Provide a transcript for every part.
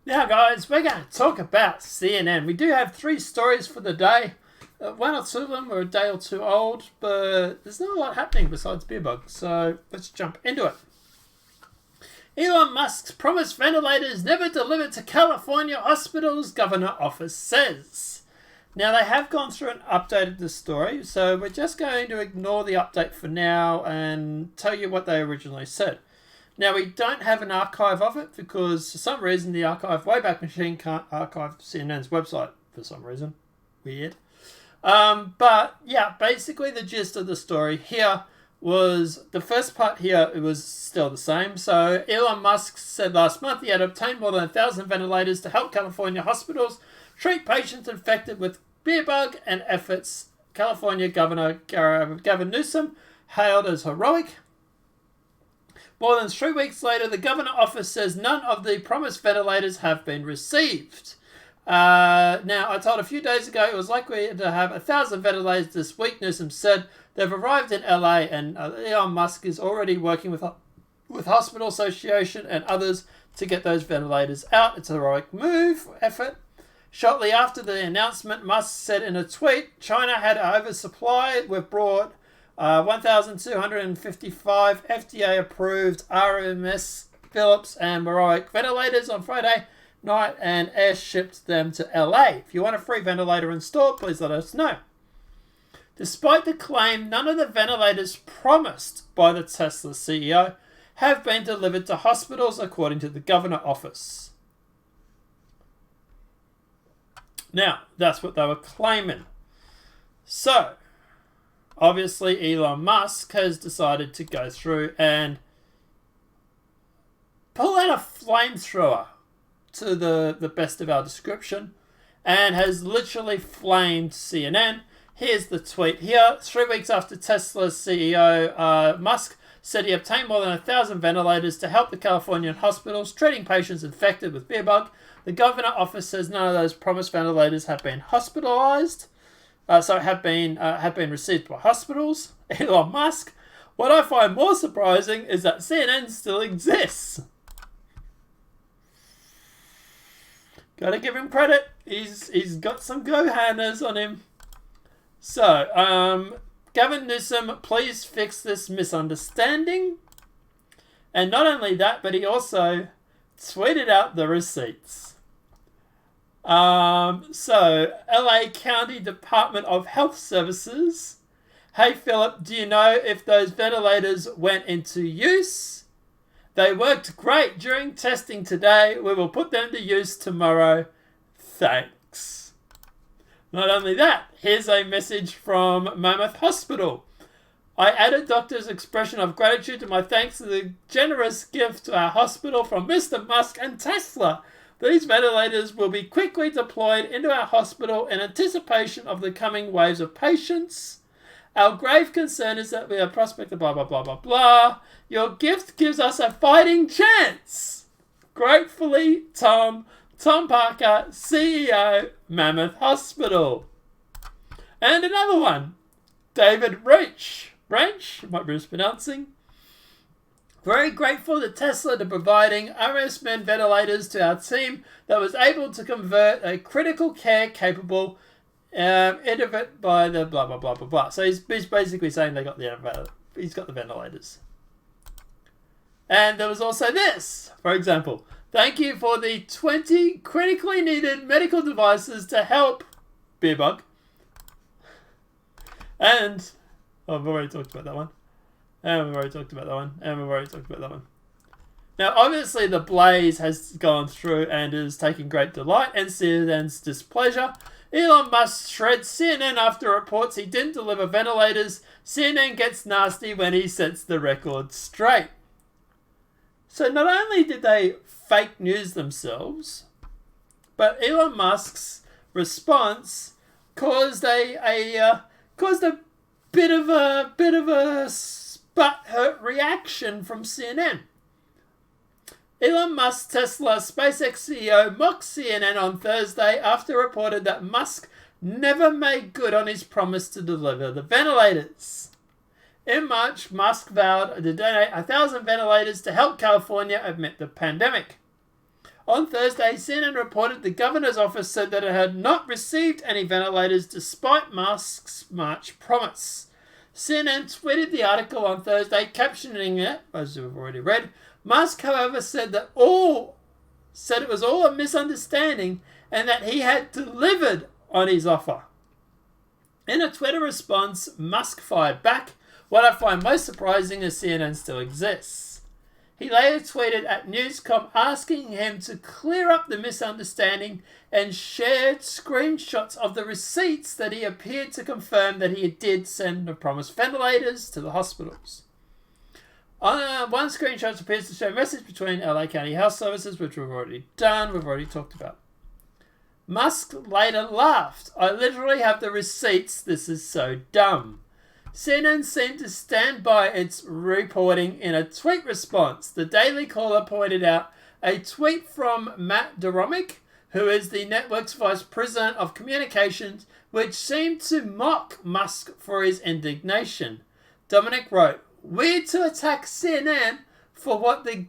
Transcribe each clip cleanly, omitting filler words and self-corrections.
Now, guys, we're going to talk about CNN. We do have 3 stories for the day. One or two of them are a day or two old, but there's not a lot happening besides beer bugs. So let's jump into it. Elon Musk's promised ventilators never delivered to California hospitals, governor office says. Now, they have gone through and updated the story, so we're just going to ignore the update for now and tell you what they originally said. Now, we don't have an archive of it because for some reason the archive Wayback Machine can't archive CNN's website for some reason. Weird. But yeah, basically the gist of the story here was the first part here, it was still the same. So Elon Musk said last month he had obtained more than 1,000 ventilators to help California hospitals treat patients infected with beer bug and efforts California Governor Gavin Newsom hailed as heroic. More than 3 weeks later, the governor office says none of the promised ventilators have been received. Now, I told a few days ago it was likely to have 1,000 ventilators this week. Newsom said they've arrived in LA, and Elon Musk is already working with Hospital Association and others to get those ventilators out. It's a heroic effort. Shortly after the announcement, Musk said in a tweet, China had an oversupply. We've brought 1,255 FDA-approved RMS Philips and Heroic ventilators on Friday night and air-shipped them to LA. If you want a free ventilator installed, please let us know. Despite the claim, none of the ventilators promised by the Tesla CEO have been delivered to hospitals, according to the governor office. Now, that's what they were claiming. So, obviously, Elon Musk has decided to go through and pull out a flamethrower, to the best of our description, and has literally flamed CNN. Here's the tweet here. 3 weeks after Tesla's CEO Musk said he obtained more than 1,000 ventilators to help the Californian hospitals treating patients infected with beer bug, the governor office says none of those promised ventilators have been hospitalized. Have been received by hospitals. Elon Musk. What I find more surprising is that CNN still exists. Gotta give him credit. He's got some go-handers on him. So, Gavin Newsom, please fix this misunderstanding. And not only that, but he also tweeted out the receipts. So, LA County Department of Health Services. Hey, Philip, do you know if those ventilators went into use? They worked great during testing today. We will put them to use tomorrow. Thanks. Not only that, here's a message from Mammoth Hospital. I added doctor's expression of gratitude to my thanks to the generous gift to our hospital from Mr. Musk and Tesla. These ventilators will be quickly deployed into our hospital in anticipation of the coming waves of patients. Our grave concern is that we are prospected blah, blah, blah, blah, blah. Your gift gives us a fighting chance. Gratefully, Tom Parker, CEO, Mammoth Hospital. And another one, David Reich, might be mispronouncing. Very grateful to Tesla to providing RSMN ventilators to our team that was able to convert a critical care capable innovate by the blah, blah, blah, blah, blah. So he's basically saying he's got the ventilators. And there was also this, for example. Thank you for the 20 critically needed medical devices to help beer bug. And I've already talked about that one. And we've already talked about that one. And we've already talked about that one. Now, obviously, the Blaze has gone through and is taking great delight in CNN's displeasure. Elon Musk shreds CNN after reports he didn't deliver ventilators. CNN gets nasty when he sets the record straight. So not only did they fake news themselves, but Elon Musk's response caused a bit of a butthurt reaction from CNN. Elon Musk, Tesla, SpaceX CEO mocked CNN on Thursday after reported that Musk never made good on his promise to deliver the ventilators. In March, Musk vowed to donate 1,000 ventilators to help California amid the pandemic. On Thursday, CNN reported the governor's office said that it had not received any ventilators despite Musk's March promise. CNN tweeted the article on Thursday, captioning it, as we've already read. Musk, however, said it was all a misunderstanding and that he had delivered on his offer. In a Twitter response, Musk fired back. What I find most surprising is CNN still exists. He later tweeted at Newscom asking him to clear up the misunderstanding and shared screenshots of the receipts that he appeared to confirm that he did send the promised ventilators to the hospitals. One screenshot appears to show a message between LA County Health Services, which we've already talked about. Musk later laughed. I literally have the receipts. This is so dumb. CNN seemed to stand by its reporting in a tweet response. The Daily Caller pointed out a tweet from Matt Doromick, who is the network's vice president of communications, which seemed to mock Musk for his indignation. Dominic wrote, "Weird to attack CNN for what the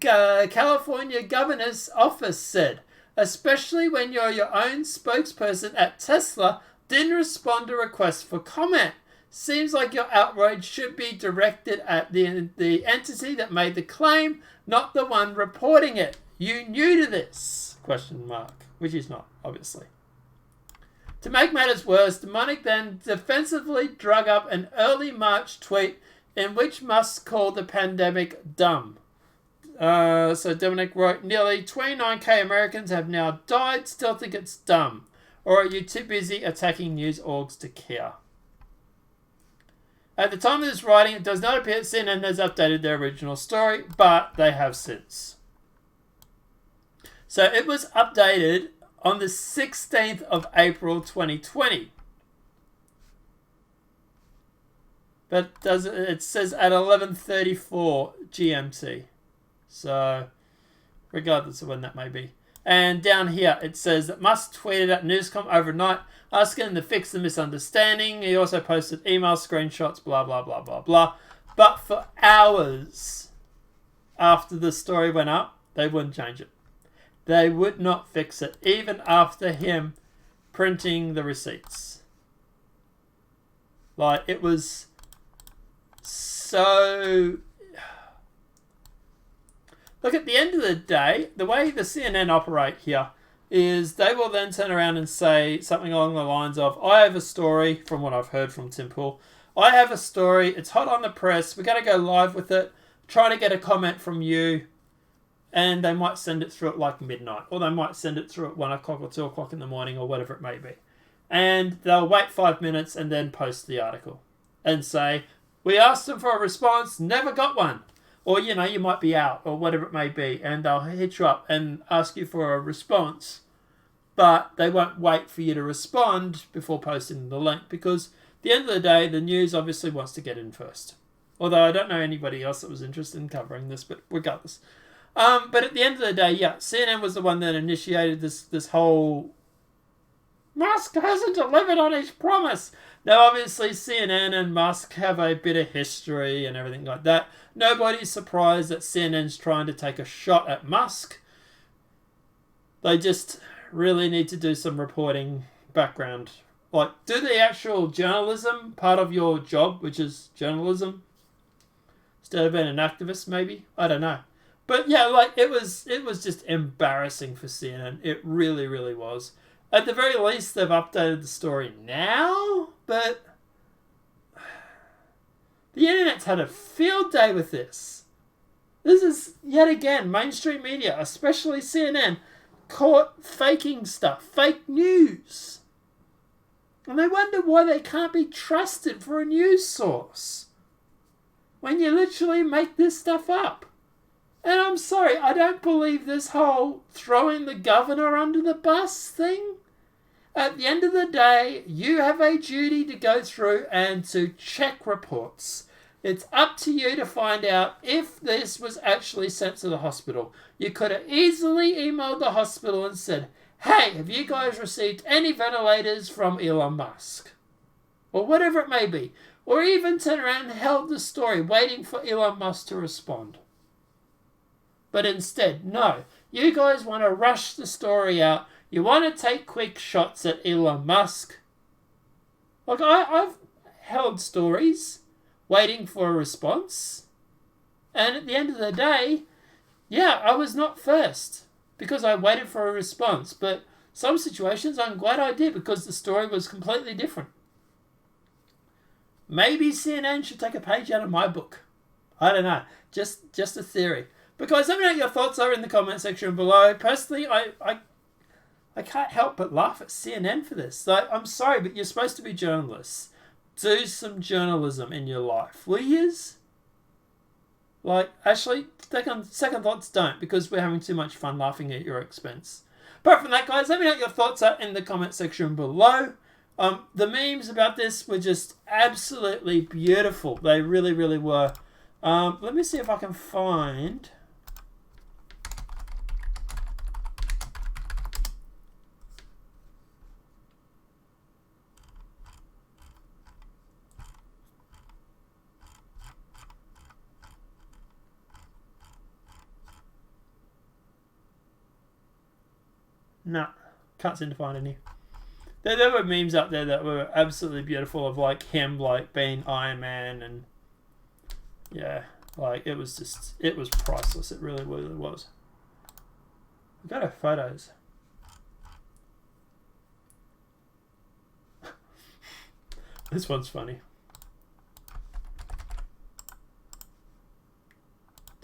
California governor's office said, especially when you're your own spokesperson at Tesla didn't respond to requests for comment. Seems like your outrage should be directed at the entity that made the claim, not the one reporting it. You knew to this?" ? Which is not, obviously. To make matters worse, Dominic then defensively drug up an early March tweet in which Musk called the pandemic dumb. So Dominic wrote, "Nearly 29k Americans have now died, still think it's dumb. Or are you too busy attacking news orgs to care?" At the time of this writing, it does not appear that CNN has updated their original story, but they have since. So it was updated on the 16th of April 2020. But it says at 11:34 GMT. So regardless of when that may be. And down here it says that Musk tweeted at Newscom overnight asking him to fix the misunderstanding. He also posted email screenshots, blah, blah, blah, blah, blah. But for hours after the story went up, they wouldn't change it. They would not fix it, even after him printing the receipts. Like, it was so... Look, at the end of the day, the way the CNN operate here is they will then turn around and say something along the lines of, I have a story, from what I've heard from Tim Pool, I have a story, it's hot on the press, we're going to go live with it, trying to get a comment from you, and they might send it through at like midnight, or they might send it through at 1 o'clock or 2 o'clock in the morning, or whatever it may be. And they'll wait 5 minutes and then post the article and say, we asked them for a response, never got one. Or, you know, you might be out or whatever it may be, and they'll hit you up and ask you for a response, but they won't wait for you to respond before posting the link, because at the end of the day, the news obviously wants to get in first. Although I don't know anybody else that was interested in covering this, but regardless. But at the end of the day, yeah, CNN was the one that initiated this whole Musk hasn't delivered on his promise. Now, obviously, CNN and Musk have a bit of history and everything like that. Nobody's surprised that CNN's trying to take a shot at Musk. They just really need to do some reporting background. Like, do the actual journalism part of your job, which is journalism, instead of being an activist, maybe? I don't know. But yeah, like, it was just embarrassing for CNN. It really, really was. At the very least, they've updated the story now, but the internet's had a field day with this. This is, yet again, mainstream media, especially CNN, caught faking stuff, fake news. And they wonder why they can't be trusted for a news source when you literally make this stuff up. And I'm sorry, I don't believe this whole throwing the governor under the bus thing. At the end of the day, you have a duty to go through and to check reports. It's up to you to find out if this was actually sent to the hospital. You could have easily emailed the hospital and said, hey, have you guys received any ventilators from Elon Musk? Or whatever it may be. Or even turn around and held the story waiting for Elon Musk to respond. But instead, no. You guys want to rush the story out. You want to take quick shots at Elon Musk. Like, I've held stories waiting for a response. And at the end of the day, yeah, I was not first because I waited for a response. But some situations I'm glad I did because the story was completely different. Maybe CNN should take a page out of my book. I don't know. Just a theory. But guys, let me know what your thoughts are in the comment section below. Personally, I can't help but laugh at CNN for this. Like, I'm sorry, but you're supposed to be journalists. Do some journalism in your life, will yous? Like, actually, second thoughts, don't, because we're having too much fun laughing at your expense. Apart from that, guys, let me know what your thoughts are in the comment section below. The memes about this were just absolutely beautiful. They really, really were. Let me see if I can find... No, can't seem to find any. There were memes out there that were absolutely beautiful of like him like being Iron Man and yeah, like it was priceless. It really, really was. We've got our photos. This one's funny.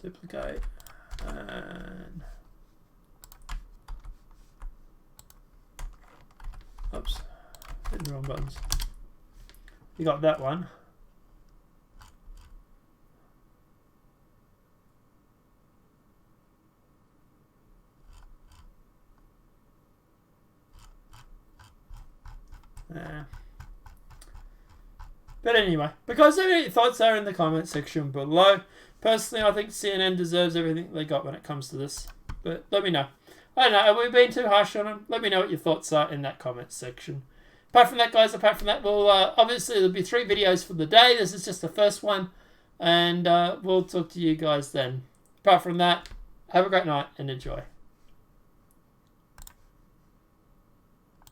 Duplicate and oops, hit the wrong buttons. You got that one. Yeah. But anyway, because let me know your thoughts are in the comment section below. Personally, I think CNN deserves everything they got when it comes to this. But let me know. I don't know, have we been too harsh on them? Let me know what your thoughts are in that comment section. Apart from that, guys, we'll obviously there'll be 3 videos for the day. This is just the first one. And we'll talk to you guys then. Apart from that, have a great night and enjoy.